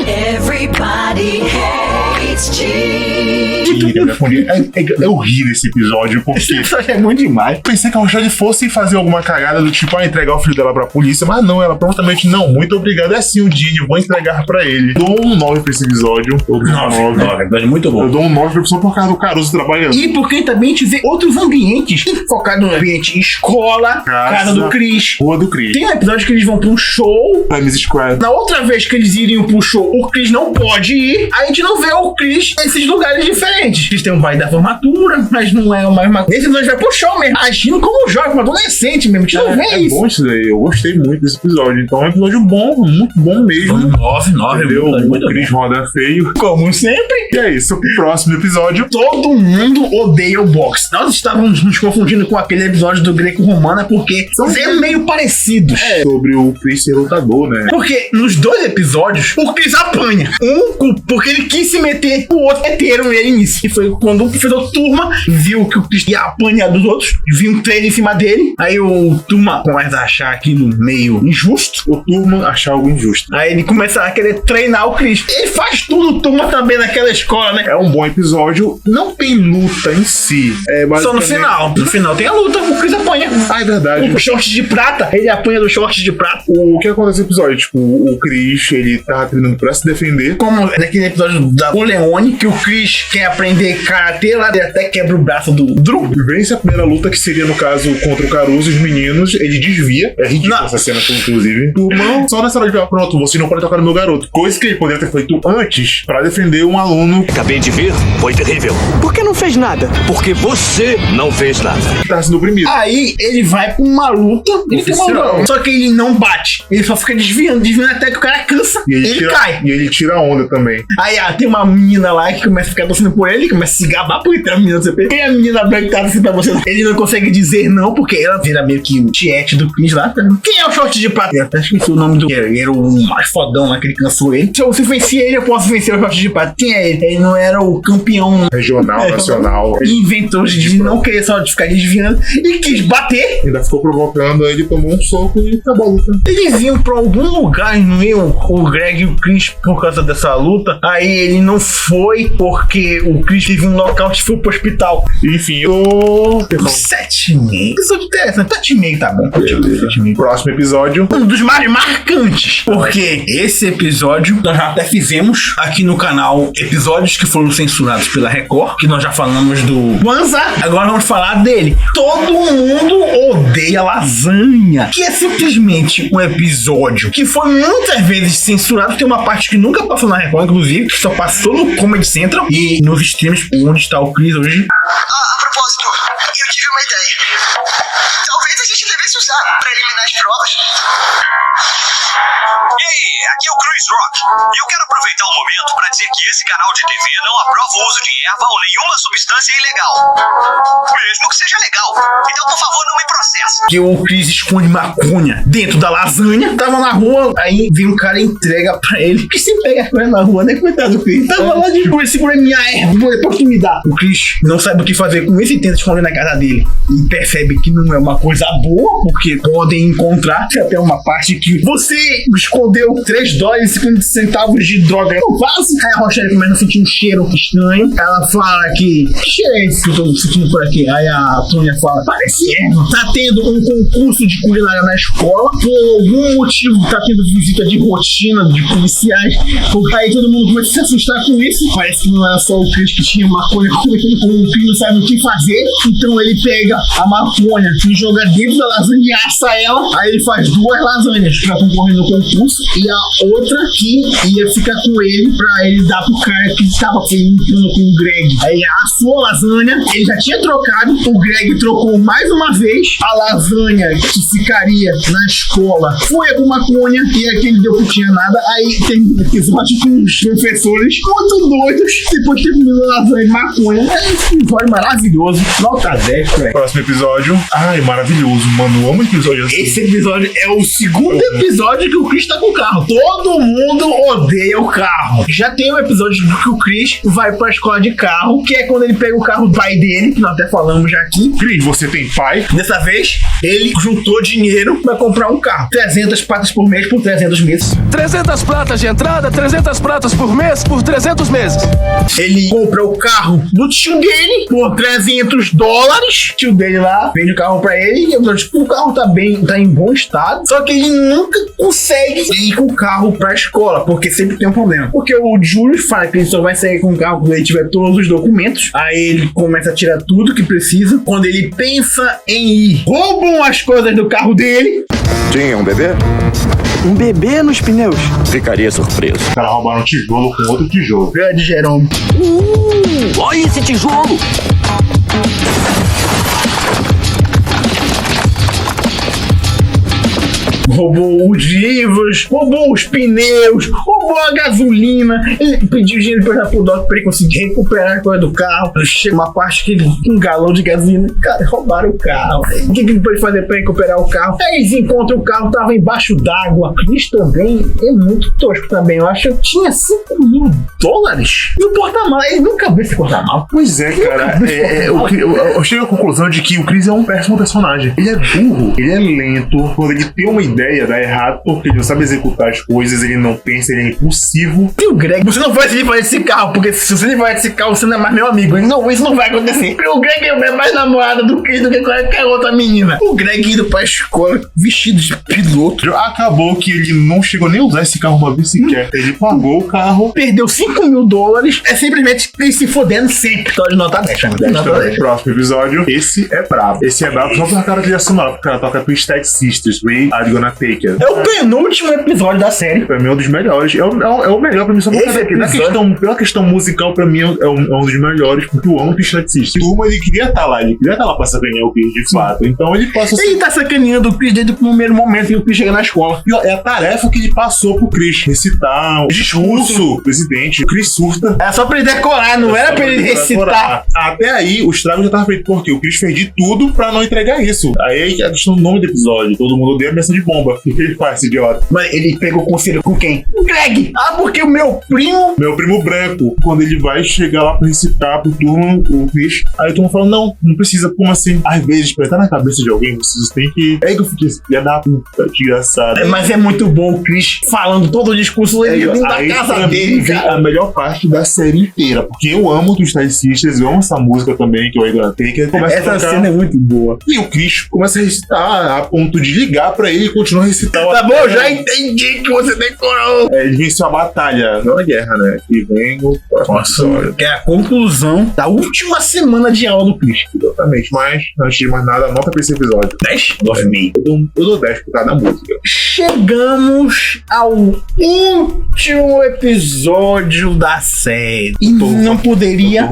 Everybody hates Gene. Eu ri nesse episódio, porque Esse episódio é muito demais. pensei que a Rochelle fosse fazer alguma cagada do tipo, entregar o filho dela pra polícia, mas não, ela prontamente, não, muito obrigado, é assim o Dini, vou entregar pra ele. Dou um 9 pra esse episódio. Eu dou um 9. Muito bom. Eu dou um 9 só por causa do Caruso trabalhando. E porque também a gente vê outros ambientes focado no ambiente escola, casa do Chris. Rua do Chris. Tem um episódio que eles vão pra um show. Times Square. Na outra vez que eles iriam pro show, o Chris não pode ir. A gente não vê o Chris nesses lugares diferentes. Eles têm um baile da formatura, mas não é a mesma coisa. Esse episódio vai pro show mesmo, agindo como um jovem, um adolescente mesmo. A gente não vê isso. É bom isso daí. Eu gostei muito desse episódio. Então é um episódio bom, muito bom mesmo. 9, Entendeu? O Chris roda feio. Como sempre. E é isso. Próximo episódio. Todo mundo odeia o boxe. Nós estávamos nos confundindo com aquele episódio do Greco-Romana porque são meio parecidos. Sobre o Chris ser lutador, né? Porque nos dois episódios, o Chris apanha. Porque ele quis se meter, o outro meteram ele nisso. E foi quando o professor Turma viu que o Chris ia apanhar dos outros, viu um treino em cima dele. Aí o Turma começa a achar aquilo meio injusto. O Turma achar algo injusto. Aí ele começa a querer treinar o Chris. Ele faz tudo, o Turma também naquela escola, né? É um bom episódio. Não tem luta em si. Só no final. No final tem a luta, o Chris apanha. Ah, é verdade. O short de prata, ele apanha do short de prata. O que acontece nesse episódio? Tipo, o Chris, ele tá treinando pra se defender. Como naquele episódio da Oleone, que o Chris quer aprender karatê lá, ele até quebra o braço do Drew. Vence a primeira luta, que seria, no caso, contra o Caruso e os meninos. Ele desvia. É ridícula essa cena, inclusive. Turma, só nessa hora de falar, pronto, você não pode tocar no meu garoto. Coisa que ele poderia ter feito antes pra defender um aluno. Acabei de ver, foi terrível. Por que não fez nada? Porque você não fez nada. Que tá sendo oprimido. Aí ele vai pra uma luta, ele tem uma Oficial. luta, só que ele não bate. Ele só fica desviando até que o cara cansa E e ele cai. E ele tira a onda também. Aí tem uma menina lá que começa a ficar torcendo por ele, começa a se gabar porque tem uma menina do CP. Tem a menina branca que tá assim pra você. Ele não consegue dizer não, porque ela vira meio que o tiete do Chris lá. Tá? Quem é o short de prata? Eu até esqueci o nome do. Ele era o mais fodão lá que ele cansou ele. Se eu vencer ele, eu posso vencer o short de prata. Quem é ele? Ele não era o campeão Regional, nacional. E inventou de não querer só de ficar desviando e quis bater. Ainda ficou provocando, aí ele tomou um soco e acabou a luta. Eles iam pra algum lugar, não iam o Greg e o Chris por causa dessa luta. Aí ele não foi porque o Chris teve um nocaute e foi pro hospital. Enfim, eu... 7,5. Episódio interessante. 7,5 tá bom. 7,5. Próximo episódio. Um dos mais marcantes. Porque esse episódio nós já até fizemos aqui no canal episódios que foram censurados pela Record. Que nós já falamos do Kwanzaa. Agora vamos falar dele. Todo mundo odeia lasanha. Que é simplesmente um episódio que foi muitas vezes censurado. Tem uma parte que nunca passou na Record, inclusive, que só passou no Comedy Central e nos streams onde está o Chris hoje. A propósito, eu tive uma ideia. Talvez a gente devesse usar para eliminar as provas. E aí, aqui é o Chris Rock. E eu quero aproveitar o momento para dizer que esse canal de TV não aprova o uso de erva ou nenhuma substância ilegal. Mesmo que seja legal. Então, por favor, não me processe. Que o Chris esconde maconha dentro da lasanha. Tava na rua, aí vem um cara e entrega pra ele. Que se pega a coisa na rua, né? Coitado do Chris. Tava lá de boa, segura minha erva, depois que me dá. O Chris não sabe o que fazer com isso e tenta esconder na casa dele. E percebe que não é uma coisa boa, porque podem encontrar até uma parte que você escondeu $3,50 de droga no vaso. Aí a Rochelle começa a sentir um cheiro estranho. Ela fala que cheiro é esse que eu tô sentindo por aqui? Aí a Tônia fala, parece erva. Tá tendo um concurso de culinária na escola. Por algum motivo tá tendo visita de rotina de policiais. Aí todo mundo começa a se assustar com isso. Parece que não era só o Chris que tinha maconha com ele. O Chris não sabe o que fazer. Então ele pega a maconha e joga dentro da lasanha e assa ela. Aí ele faz 2 lasanhas pra concorrer no concurso. E a outra que ia ficar com ele pra ele dar pro cara que tava entrando com o Greg. Aí ele assou a lasanha, ele já tinha trocado, o Greg trocou mais uma vez a lasanha que ficaria na escola. Foi com maconha e aquele deu que tinha nada. Aí tem um episódio com os professores muito doidos depois de ter comido lasanha de maconha. É um episódio maravilhoso. Nota 10, velho. Próximo episódio. Ai, maravilhoso, mano. Eu amo episódio assim. Esse episódio é o segundo episódio que o Chris tá com o carro. Todo mundo odeia o carro. Já tem um episódio que o Chris vai pra escola de carro, que é quando ele pega o carro do pai dele, que nós até falamos já aqui. Chris, você tem pai? Dessa vez, ele juntou dinheiro pra comprar um carro. 300 pratas por mês por 300 meses. 300 pratas de entrada, 300 pratas por mês por 300 meses. Ele compra o carro do tio dele por $300. O tio dele lá vende o carro pra ele. E tipo, o carro tá em bom estado. Só que ele nunca consegue ir com o carro pra escola, porque sempre tem um problema. Porque o Júlio fala que ele só vai sair com o carro quando ele tiver todos os documentos. Aí ele começa a tirar tudo que precisa. Quando ele pensa em ir, roubam as coisas do carro dele. Tinha um bebê? Um bebê nos pneus. Ficaria surpreso. Os caras roubaram um tijolo com outro tijolo. Grande Jerome. Olha esse tijolo! Roubou os livros, roubou os pneus, roubou a gasolina. Ele pediu dinheiro pro Doc pra ele conseguir recuperar a coisa do carro. Chega uma parte que ele, um galão de gasolina, cara, roubaram o carro. O que ele pode fazer pra recuperar o carro? Aí eles encontram o carro, tava embaixo d'água. Isso também é muito tosco também. Eu acho que tinha $5 mil no porta-malas. Ele nunca viu esse porta-malas. Pois é, cara. Eu chego à conclusão de que o Chris é um péssimo personagem. Ele é burro, ele é lento. Quando ele tem uma ideia, dá errado, porque ele não sabe executar as coisas, ele não pensa, ele é impulsivo. E o Greg, você não vai se livrar desse carro, porque se você livrar desse carro, você não é mais meu amigo. Isso não vai acontecer. O Greg é mais namorada do Chris do que qualquer outra menina. O Greg indo pra escola vestido de piloto. Acabou que ele não chegou nem a usar esse carro uma vez sequer. Ele pagou o carro, perdeu $5 mil. É simplesmente ele se fodendo sempre. Então de nota 10. Próximo episódio, esse é brabo. Esse é brabo só pela cara de sonora, porque ela toca Twisted Sisters, We Are Gonna Take It. É o penúltimo episódio da série. Pra mim é um dos melhores. É o melhor pra mim, só pela questão musical, pra mim é um dos melhores, porque eu amo Twisted Sisters. Turma, ele queria estar lá pra sacanear o Chris de fato. Então ele passa. Ele tá sacaneando o Chris desde o primeiro momento que o Chris chega na escola. E ó, é a tarefa que ele passou pro Chris recitar o discurso do presidente. O Chris surta. Era só pra ele decorar, não era pra ele recitar. Até aí, o estrago já tava feito, porque o Chris fez de tudo pra não entregar isso. Aí a questão do nome do episódio. Todo mundo odeia a ameaça de bomba. O que ele faz, esse idiota? Mas ele pegou conselho com quem? O Greg. Porque o meu primo branco, quando ele vai chegar lá pra recitar pro turno, o Chris, aí o turno fala, não precisa, como assim? Às vezes, pra estar na cabeça de alguém, vocês têm que... É que eu fiquei assim, filha da puta, que engraçado. Mas é muito bom o Chris falando todo o discurso dentro da casa dele, cara. A melhor parte da série inteira, porque eu amo Twisted Sisters, eu amo essa música também, que eu ainda tenho, que essa cena é muito boa. E o Chris começa a recitar a ponto de ligar pra ele e continuar a recitar. Tá bom, já entendi que você decorou. Ele venceu a batalha, não a guerra, né? Que vem no próximo episódio. É a conclusão da última semana de aula do Chris. Exatamente, mas antes de mais nada, nota pra esse episódio. 10? 9,5. Eu dou 10 por causa da música. Chegamos ao último episódio da série. E não poderia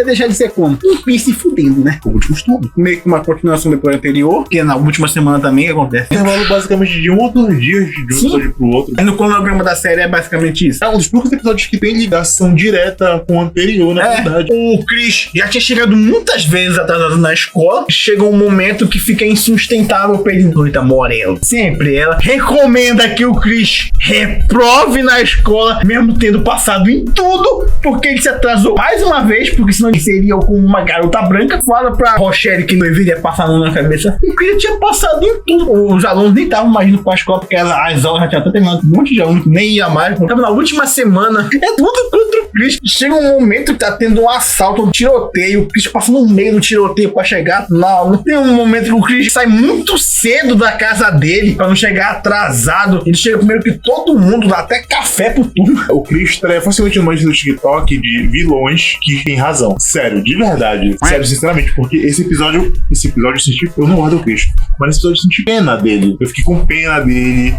deixar de ser como? Um Chris se fudendo, né? Como de costume. Meio que uma continuação depois anterior, que na última semana também acontece. Intervalo basicamente de 1 ou 2 dias de um episódio pro outro. E no cronograma da série é basicamente isso. É um dos poucos episódios que tem ligação direta com o anterior, na verdade. O Chris já tinha chegado muitas vezes atrasado na escola. Chega um momento que fica insustentável pra ele. Rita Morello. Sempre ela recomenda que o Chris reprove na escola, mesmo tendo passado em tudo, porque ele se atrasou mais uma vez, porque senão ele seria como uma garota branca. Fala pra Rochelle que não deveria passar a mão na cabeça. O Chris tinha passado em tudo. Os alunos nem estavam mais indo pra escola, porque as aulas já tinham até terminado. Um monte de aluno que nem ia mais. Tava na última semana. É tudo contra o Chris. Chega um momento que tá tendo um assalto, um tiroteio. O Chris passa no meio do tiroteio pra chegar. Não tem um momento que o Chris sai muito cedo da casa dele pra não chegar atrasado. Ele chega primeiro que todo mundo, dá até café pro turno. O Chris é facilmente uma no TikTok de vilões que tem razão. Sério, de verdade. Sério, sinceramente, porque esse episódio eu senti, eu não gosto do Chris, mas nesse episódio eu senti pena dele. Eu fiquei com pena dele,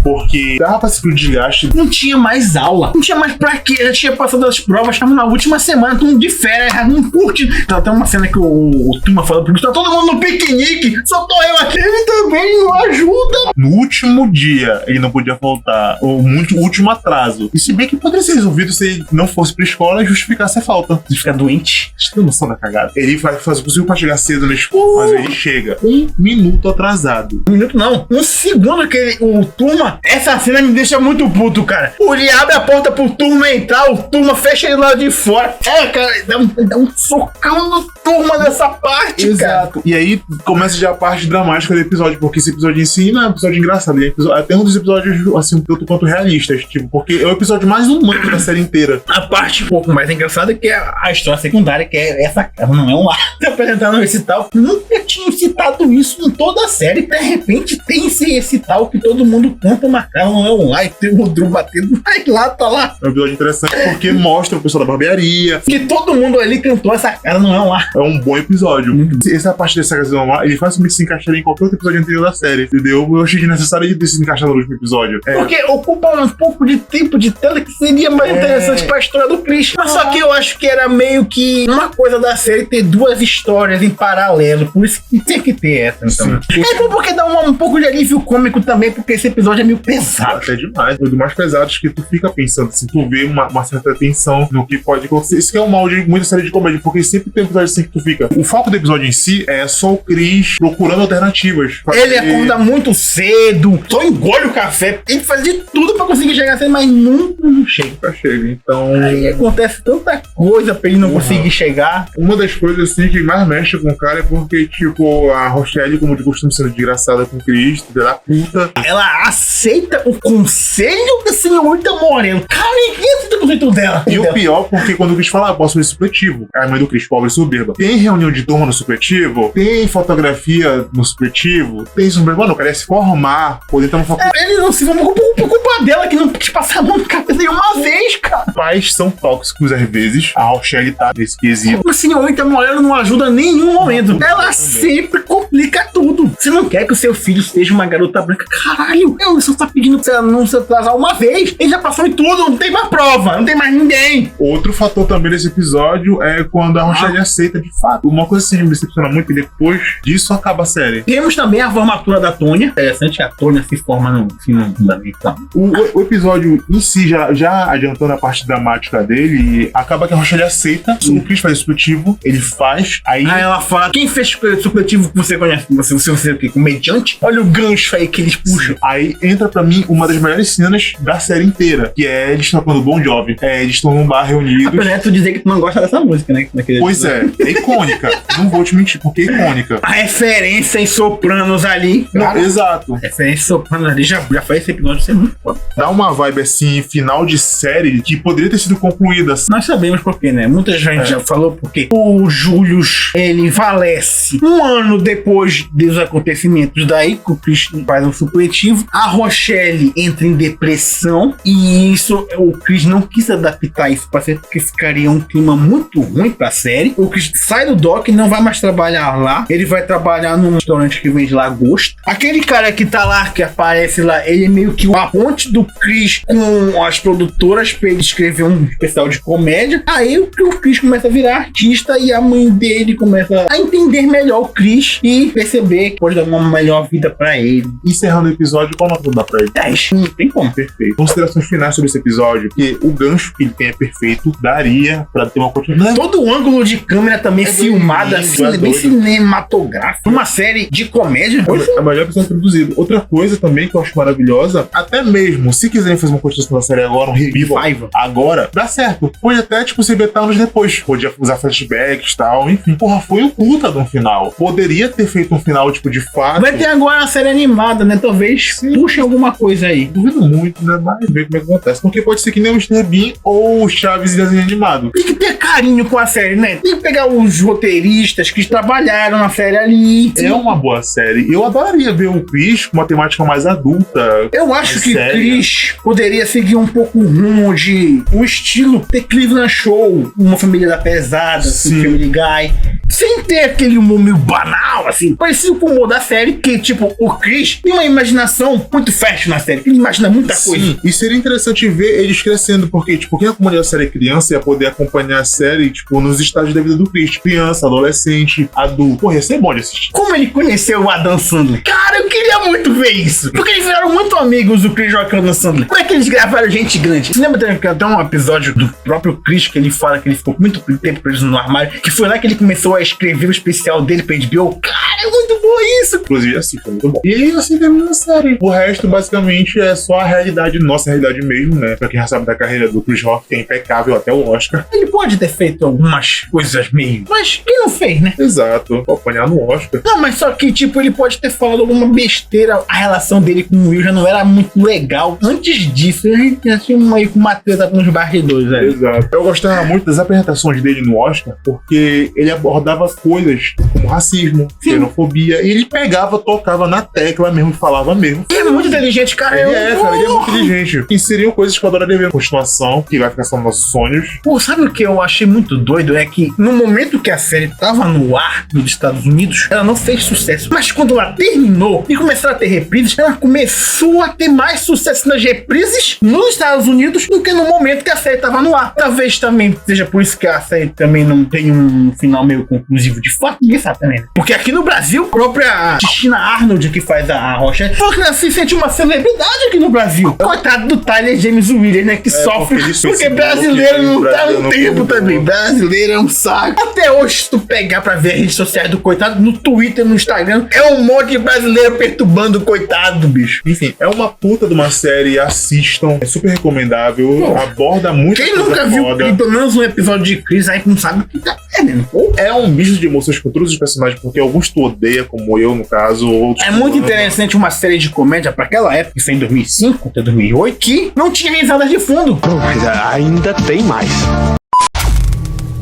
porque dava pra sentir o desgaste. Não tinha mais aula. Não tinha mais pra quê? Já tinha passado as provas, tava na última semana, todo mundo de férias, não curte. Então tem uma cena que o Turma fala pro Chris, tá todo mundo no piquenique, só tô eu aqui. Ele também não ajuda. ajuda. No último dia, ele não podia faltar. Ou muito último atraso. E se bem que poderia ser resolvido se ele não fosse pra escola e justificasse a falta. Ele fica doente. Você tem noção da cagada? Ele vai fazer o possível pra chegar cedo na escola, mas ele chega 1 minuto atrasado. 1 minuto não. 1 segundo que o Turma... Essa cena me deixa muito puto, cara. Ele abre a porta pro Turma entrar, o Turma fecha ele lá de fora. Cara, dá um socão no Turma nessa parte, Exato. Cara. E aí começa já a parte dramática do episódio, porque esse episódio em si não é um episódio engraçado. É até um dos episódios, assim, um tanto quanto realistas, tipo, porque é o episódio mais humano da série inteira. A parte um pouco mais engraçada é que é a história secundária, que é essa casa não é um lar. Apresentando esse tal, nunca tinha citado isso em toda a série. De repente tem esse tal que todo mundo canta, mas casa não é um lar, e tem o Drew batendo, mas lá tá lá. É um episódio interessante porque mostra o pessoal da barbearia. Que todo mundo ali cantou essa casa não é um lar. É um bom episódio. Essa parte dessa casa não é um lar, ele facilmente se encaixaria em qualquer outro episódio anterior da série, entendeu? Eu achei desnecessário ele ter se encaixado no último episódio. Porque ocupa um pouco de tempo de tela que seria mais interessante pra história do Chris. Mas só que eu acho que era meio que uma coisa da série ter 2 histórias em paralelo. Por isso que tem que ter essa, então. É bom porque dá um pouco de alívio cômico também, porque esse episódio é meio pesado. Até demais. Um dos mais pesados que tu fica pensando, assim, tu vê uma certa tensão no que pode acontecer. Isso que é o mal de muita série de comédia, porque sempre tem episódio assim que tu fica. O foco do episódio em si é só o Chris procurando alternativas. Ele acorda muito cedo, só engole o café, ele faz de tudo pra conseguir chegar cedo, mas nunca chega. Então. Aí acontece tanta coisa pra ele não conseguir chegar. Uma das coisas assim que mais mexe com o cara é porque, tipo, a Rochelle, como de costume, sendo desgraçada com o Chris, da puta. Ela aceita o conselho da senhorita Moreno. Cara, ninguém aceita o conselho dela. E o pior, porque quando o Chris fala, posso ir supletivo, a mãe do Chris, pobre e soberba. Tem reunião de turma no supletivo, tem fotografia no supletivo, tem soberba, não, quer se formar, poder estar no faculdade. Ele não se formou por culpa dela, que não quis passar a mão na cabeça de uma vez, cara. Pais são tóxicos às vezes, a Rochelle tá nesse quesito. A senhorita Moreno não ajuda em nenhum momento. Ela sempre complica tudo. Você não quer que o seu filho seja uma garota branca? Caralho, eu só tá pedindo pra você não se atrasar uma vez. Ele já passou em tudo, não tem mais prova, não tem mais ninguém. Outro fator também desse episódio é quando a Rochelle aceita de fato. Uma coisa assim me decepciona muito, e depois disso acaba a série. Temos também a formatura da Tônia. Interessante que a Tônia se forma no ensino fundamental. O episódio em si, já adiantando a parte dramática dele, acaba que a Rochelle aceita. O Chris faz supletivo, ele faz. Aí ela fala: quem fez supletivo que você conhece? Você é o quê? Comediante? Olha o gancho aí que eles puxam. Aí entra pra mim uma das melhores cenas da série inteira, que é eles tocando Bon Jovi. Eles estão num bar reunidos. Apesar de tu dizer que tu não gosta dessa música, né? Pois é icônica. Não vou te mentir, porque é icônica. A referência em Sopranos ali. Cara, exato. A referência em Sopranos ali já faz esse episódio ser muito foda. Dá uma vibe assim, final de série, que poderia ter sido concluída. Nós sabemos por quê, né? Muita gente já falou porque o Julius, ele falece 1 ano depois dos acontecimentos. Daí que o Chris faz um supletivo. A Rochelle entra em depressão. E isso, o Chris não quis se adaptar a isso pra ser, porque ficaria um clima muito ruim pra série. O Chris sai do dock e não vai mais trabalhar lá. Ele vai trabalhar num restaurante que vende lagosta. Aquele cara que tá lá, que aparece lá, ele é meio que a ponte do Chris com as produtoras pra ele escrever um especial de comédia. Aí o Chris começa a virar artista e a mãe dele começa a entender melhor o Chris e perceber que pode dar uma melhor vida pra ele. Encerrando o episódio, qual nota dá pra ele? 10. Não tem como. Perfeito. Considerações finais sobre esse episódio, que o gancho que ele tem é perfeito, daria pra ter uma continuidade. Todo o ângulo de câmera também filmado assim, bem cinematográfico. Uma série de comédia. É o melhor episódio produzido. Outra coisa também que eu acho maravilhosa, até mesmo se quiserem fazer uma continuação da série agora, um revival agora, dá certo. Pode até, tipo, se betar anos depois. Podia usar flashbacks e tal, enfim. Porra, foi um puta de um final. Poderia ter feito um final, tipo, de fato. Vai ter agora a série animada, né? Talvez puxe alguma coisa aí. Duvido muito, né? Mas ver como é que acontece. Porque pode ser que nem o Mr. Bean ou o Chaves em desenho animado. Tem que ter carinho com a série, né? Tem que pegar os roteiristas que trabalharam na série ali. É uma boa série. Eu adoraria ver o Chris com uma temática mais adulta. Eu acho que Chris poderia seguir um pouco o rumo de um estilo The Cleveland Show, Uma Família da Pesada, Family Guy. sem ter aquele humor meio banal, assim, parecido com o humor da série, que, tipo, o Chris tem uma imaginação muito fértil na série, ele imagina muita coisa. Sim, e seria interessante ver eles crescendo, porque, tipo, quem acompanha a série criança ia poder acompanhar a série, tipo, nos estágios da vida do Chris. Criança, adolescente, adulto. Porra, ia ser bom de assistir. Como ele conheceu o Adam Sandler? Cara, eu queria muito ver isso. Porque eles viraram muito amigos, o Chris Rock e o Adam Sandler. Como é que eles gravaram Gente Grande? Você lembra que até um episódio do próprio Chris que ele fala que ele ficou muito tempo preso no armário, que foi lá que ele começou a escrever o especial dele pra HBO? Cara, é muito bom isso. Inclusive, assim, foi muito bom. E assim termina a série. O resto, basicamente, é só a realidade, nossa realidade mesmo, né? Pra quem já sabe da carreira do Chris Rock, que é impecável até o Oscar. Ele pode ter feito algumas coisas meio, mas quem não fez, né? Exato. Vou apanhar no Oscar. Não, mas só que, tipo, ele pode ter falado alguma besteira. A relação dele com o Will já não era muito legal. Antes disso, a gente tinha meio que uma treta nos bastidores, velho. Exato. Eu gostava muito das apresentações dele no Oscar, porque ele abordava coisas como racismo, xenofobia, e ele pegava, tocava na tecla mesmo, falava mesmo. Ele é muito inteligente, cara. Ele é muito inteligente. E seriam coisas que eu adoraria ver. Continuação, que vai ficar só nos nossos sonhos. Pô, sabe o que eu achei muito doido? É que no momento que a série tava no ar nos Estados Unidos, ela não fez sucesso. Mas quando ela terminou e começaram a ter reprises, ela começou a ter mais sucesso nas reprises nos Estados Unidos do que no momento que a série tava no ar. Talvez também seja por isso que a série também não tem um final meio conclusivo de fato. Ninguém sabe também, né? Porque aqui no Brasil, a própria Cristina Arnold, que faz a Rocha, falou que ela se sente uma celebridade aqui no Brasil. Coitado do Tyler James Williams, né? Que sofre porque brasileiro não tá no tempo também. Brasileiro é um saco. Até hoje, se tu pegar pra ver as redes sociais do coitado, no Twitter, no Instagram, é um monte de brasileiro perturbando o coitado, bicho. Enfim, é uma puta de uma série, assistam, é super recomendável, Pô, aborda muito. Quem nunca viu pelo menos um episódio de Chris aí não sabe o que tá perdendo. É um misto de emoções com todos os personagens, porque alguns tu odeia, como eu no caso, outros. É muito interessante uma série de comédia pra aquela época, que foi em 2005 até 2008, que não tinha risadas de fundo. Mas ainda tem mais.